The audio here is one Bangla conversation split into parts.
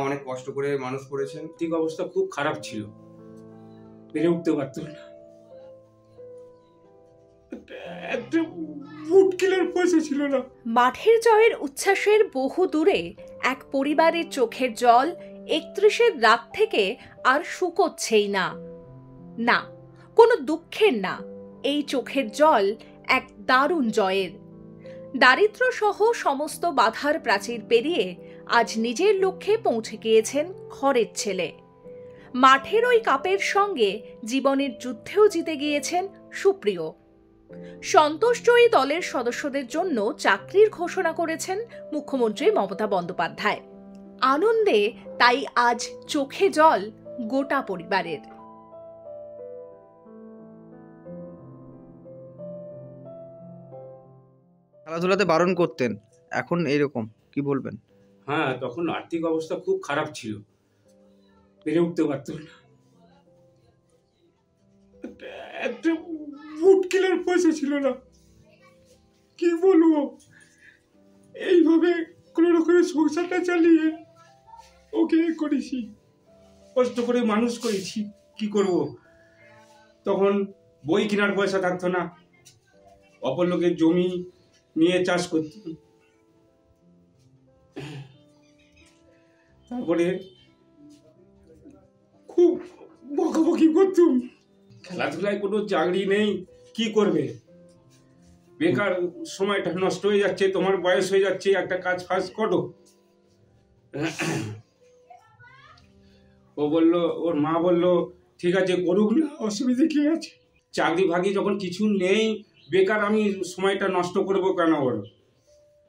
অনেক কষ্ট করে মানুষ করেছেন। আর্থিক অবস্থা খুব খারাপ ছিল, বেড়ে উঠতে পারত না। একটা বুট কেনার পয়সা ছিল না। মাঠের জয়ের উচ্ছ্বাসের বহু দূরে এক পরিবারের চোখের জল ৩১-এর রাত থেকে আর শুকোচ্ছেই না। না, কোনো দুঃখের না, এই চোখের জল এক দারুণ জয়ের। দারিদ্র্য সহ সমস্ত বাধার প্রাচীর পেরিয়ে আজ নিজের লক্ষ্যে পৌঁছে গিয়েছেন ঘরের ছেলে। মাঠের ওই কাপের সঙ্গে জীবনের যুদ্ধেও জিতে গিয়েছেন সুপ্রিয়। সন্তোষজয়ী দলের সদস্যদের জন্য চাকরির ঘোষণা করেছেন মুখ্যমন্ত্রী মমতা বন্দ্যোপাধ্যায়। আনন্দে তাই আজ চোখে জল গোটা পরিবারের। খেলাধুলাতে বারণ করতেন, এখন এইরকম, কি বলবেন? হ্যাঁ, তখন আর্থিক অবস্থা খুব খারাপ ছিল, বেড়ে উঠতে পারত না। একটা বুট কেনার পয়সা ছিল না। কি বলবো, এইভাবে কোন রকমের সংসারটা চালিয়ে ওকে করেছি, কষ্ট করে মানুষ করেছি। কি করব, তখন বই কেনার পয়সা থাকতো না, অপর লোকের জমি নিয়ে চাষ করতাম। তারপরে খুব বকাবকি করতুম, খেলাধুলায় কোনো চাকরি নেই, কি করবে, বেকার সময়টা নষ্ট হয়ে যাচ্ছে, তোমার বয়স হয়ে যাচ্ছে, একটা কাজ ফাজ করো। ও বলল, ওর মা বলল ঠিক আছে করুক না, অসুবিধে কি আছে, চাকরি ভাগি যখন কিছু নেই, বেকার আমি সময়টা নষ্ট করব কেন বলো।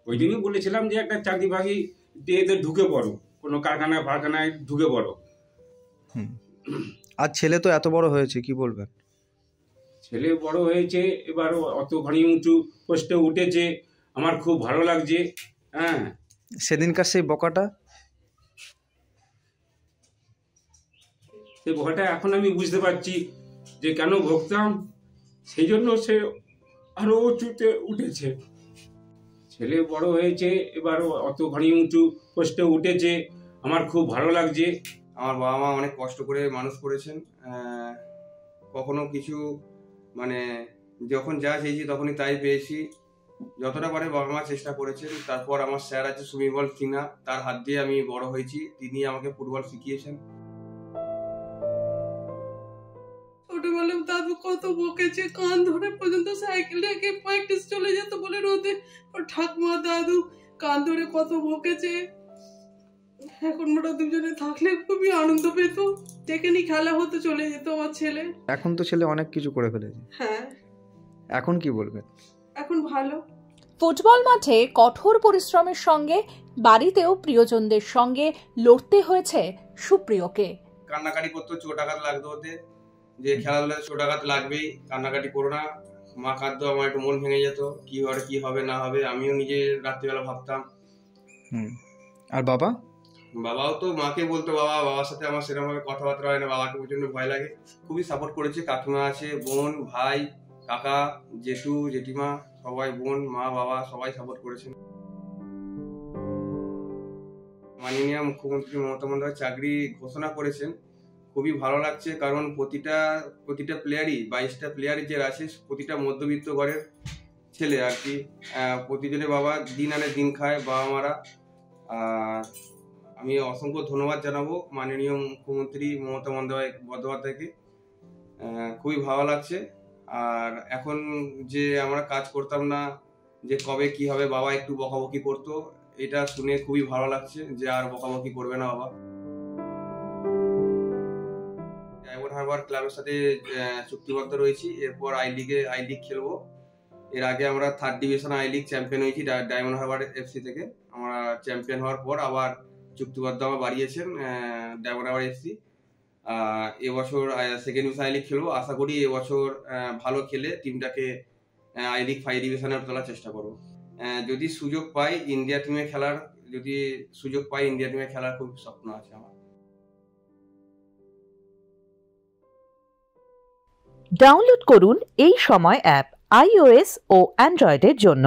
ওই দিনই বলেছিলাম যে একটা চাকরি ভাগি এতে ঢুকে পড়ো, কোনো কারখানায় ফারখানায় ঢুকে পড়ো। আর ছেলে তো এত বড় হয়েছে, কি বলবেন? ছেলে বড় হয়েছে, এবার অতখানি উঁচু পোস্টে উঠেছে, আমার খুব ভালো লাগছে। হ্যাঁ, সেদিনকার সেই বকাটা, সেই বকাটা এখন আমি বুঝতে পারছি যে কেন ভুগতাম, সেই জন্য সে আরো উঁচুতে উঠেছে। ছেলে বড় হয়েছে, এবার অতখানি উঁচু পোস্টে উঠেছে, আমার খুব ভালো লাগছে। আমার বাবা মা অনেক কষ্ট করে মানুষ করেছেন, কখনো কিছু মানে যখন যা চেয়েছি তখনই তাই পেয়েছি। যতটা পারে বাবা মা চেষ্টা করেছেন। তারপর আমার স্যার আছে সুমিবল সিনহা, তার হাত দিয়ে আমি বড় হয়েছি, তিনি আমাকে ফুটবল শিখিয়েছেন। ছোটবেলায় দাদু কত বকেছে, কান ধরে পর্যন্ত সাইকেল রেখে প্র্যাকটিস চলে যেত বলে রোদে, ওর ঠাকুমা দাদু কান ধরে কত বকেছে। এখন ওরা দুজনে থাকলে খুবই আনন্দ পেত, যেখানে খেলা হতো চলে যেত আমার ছেলে। এখন তো ছেলে অনেক কিছু করে ফেলেছে। হ্যাঁ, এখন কি বলবেন? এখন ভালো। ফুটবল মাঠে কঠোর পরিশ্রমের সঙ্গে বাড়িতেও প্রিয়জনদের সঙ্গে লড়তে হয়েছে সুপ্রিয়কে। কান্নাকাটি করতো, চোট আঘাত লাগতো ওতে, যে খেলাধুলায় চোট আঘাত লাগবেই, কান্নাকাটি করো না। মা কাঁদতো, আমার একটু মন ভেঙে যেত, কি হবে না হবে, আমিও নিজে রাত্রিবেলা ভাবতাম। আর বাবাও তো মাকে বলতো, বাবার সাথে আমার সেরকম ভাবে কথাবার্তা হয় না, বাবাকে প্রচন্ড ভয় লাগে। খুবই সাপোর্ট করেছে, কাকিমা আছে, বোন, ভাই, কাকা, জেঠু, জেঠিমা, সবাই, বোন, মা, বাবা সবাই সাপোর্ট করেছেন। মাননীয় মুখ্যমন্ত্রী মমতা বন্দ্যোপাধ্যায় চাকরি ঘোষণা করেছেন, খুবই ভালো লাগছে। কারণ প্রতিটা প্লেয়ারই, 22টা প্লেয়ারই যে আছে, প্রতিটা মধ্যবিত্ত ঘরের ছেলে আর কি। প্রতিজনের বাবা দিন আনে দিন খায়, বাবা মারা। আমি অসংখ্য ধন্যবাদ জানাবো মাননীয় মুখ্যমন্ত্রী মমতা বন্দ্যোপাধ্যায়কে, খুবই ভালো লাগছে। আর এখন যে আমরা কাজ করতাম না, যে কবে কি হবে, বাবা একটু বকাবকি করতো, এটা শুনে খুবই ভালো লাগছে যে আর বকাবকি করবে না বাবা। ডায়মন্ড হারবার ক্লাবের সাথে চুক্তিবদ্ধ রয়েছি, এরপর আই লিগ খেলবো। এর আগে আমরা 3rd division I league champion হয়েছি ডায়মন্ড হারবার এফসি থেকে। আমরা চ্যাম্পিয়ন হওয়ার পর আবার চুক্তিবদ্ধ আমার বাড়িয়েছেন ডায়মন্ড হারবার এফসি। এবছর 2nd ডিভিশন আই লিগ খেলবো, আশা করি এবছর ভালো খেলে টিমটাকে আই লিগ 5 ডিভিশনে তোলার চেষ্টা করবো। যদি সুযোগ পাই ইন্ডিয়া টিমে খেলার, খুব স্বপ্ন আছে আমার। ডাউনলোড করুন এই সময় অ্যাপ iOS ও অ্যান্ড্রয়েডের জন্য।